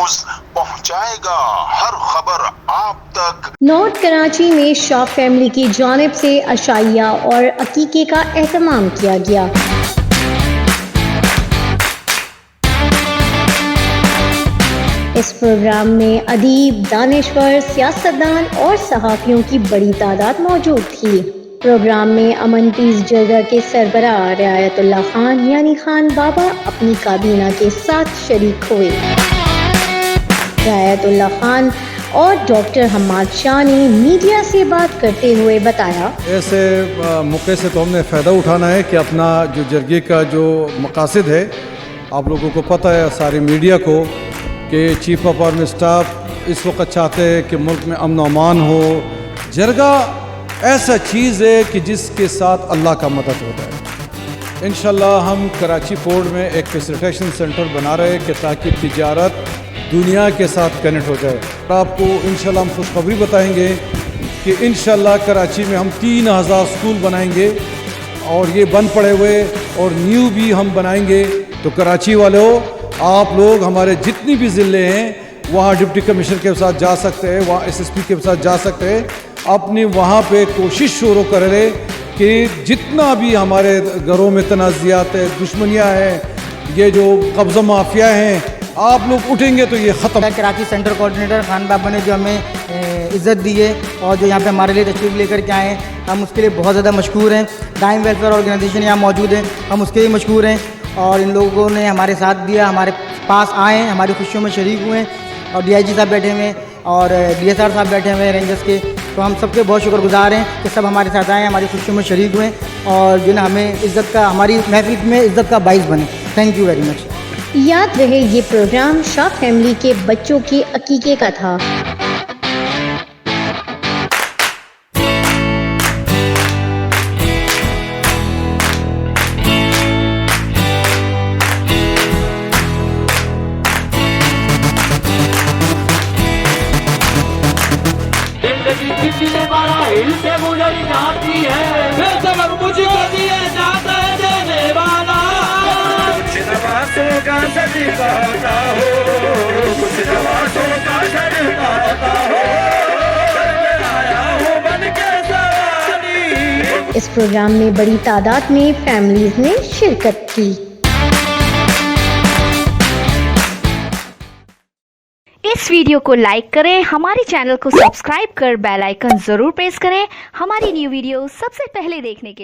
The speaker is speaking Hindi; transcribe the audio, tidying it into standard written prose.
न्यूज पहुंचाएगा हर खबर आप तक। नॉर्थ कराची में शाह फैमिली की जानिब से अशाइया और अकीके का एहतमाम किया गया। इस प्रोग्राम में अदीब, दानिश्वर, सियासतदान और सहाफ़ियों की बड़ी तादाद मौजूद थी। प्रोग्राम में अमन पीस जरगा के सरबराह रियायतुल्लाह खान यानी खान बाबा अपनी काबीना के साथ शरीक हुए। रियायतुल्लाह खान और डॉक्टर हम्माद शाह ने मीडिया से बात करते हुए बताया, ऐसे मौके से तो हमने फ़ायदा उठाना है कि अपना जो जरगे का जो मकासद है, आप लोगों को पता है सारी मीडिया को, कि चीफ ऑफ आर्मी स्टाफ इस वक्त चाहते हैं कि मुल्क में अमन अमान हो। जरगा ऐसा चीज़ है कि जिसके साथ अल्लाह का मदद होता है। इंशाल्लाह हम कराची पोर्ट में एक फैसिलिटेशन सेंटर बना रहे हैं कि ताकि तिजारत दुनिया के साथ कनेक्ट हो जाए। आपको इंशाल्लाह हम खुशखबरी बताएंगे कि इंशाल्लाह कराची में हम 3000 स्कूल बनाएंगे और ये बंद पड़े हुए और न्यू भी हम बनाएंगे। तो कराची वालों, आप लोग हमारे जितनी भी ज़िले हैं वहाँ डिप्टी कमिश्नर के साथ जा सकते हैं, वहाँ एसएसपी के साथ जा सकते हैं। अपनी वहाँ पे कोशिश शुरू कर रहे कि जितना भी हमारे घरों में तनाज़ियात है, दुश्मनियाँ हैं, ये जो कब्ज़ा माफिया हैं, आप लोग उठेंगे तो ये ख़त्म। कराची सेंटर कोऑर्डिनेटर खान बाबा ने जो हमें इज़्ज़त दी है और जो यहाँ पे हमारे लिए तशरीफ़ लेकर के आए हैं, हम उसके लिए बहुत ज़्यादा मशकूर हैं। टाइम वेलफेयर ऑर्गेनाइजेशन यहाँ मौजूद है, हम उसके लिए मशकूर हैं। और इन लोगों ने हमारे साथ दिया, हमारे पास आए हैं, हमारी खुशियों में शरीक हुए हैं। और डीआईजी साहब बैठे हुए हैं और डीएसआर साहब बैठे हुए हैं रेंजर्स के। तो हम सबके बहुत शुक्रगुजार हैं कि सब हमारे साथ आए, हमारी खुशियों में शरीक हुए और जो ना हमें इज़्ज़त का, हमारी महफिल में इज़्ज़त का बाइस बने। Thank you very much. याद रहे ये प्रोग्राम शाह फैमिली के बच्चों के अकीके का था। जाती है मुझको दिए जाता है देने वाला, कुछ नवासों का सदका हो, कुछ नवासों का सदका हो, आया हूँ बन के सवारी। इस प्रोग्राम में बड़ी तादाद में फैमिलीज ने शिरकत की। इस वीडियो को लाइक करें, हमारे चैनल को सब्सक्राइब कर बेल आइकन जरूर प्रेस करें हमारी न्यू वीडियो सबसे पहले देखने के लिए।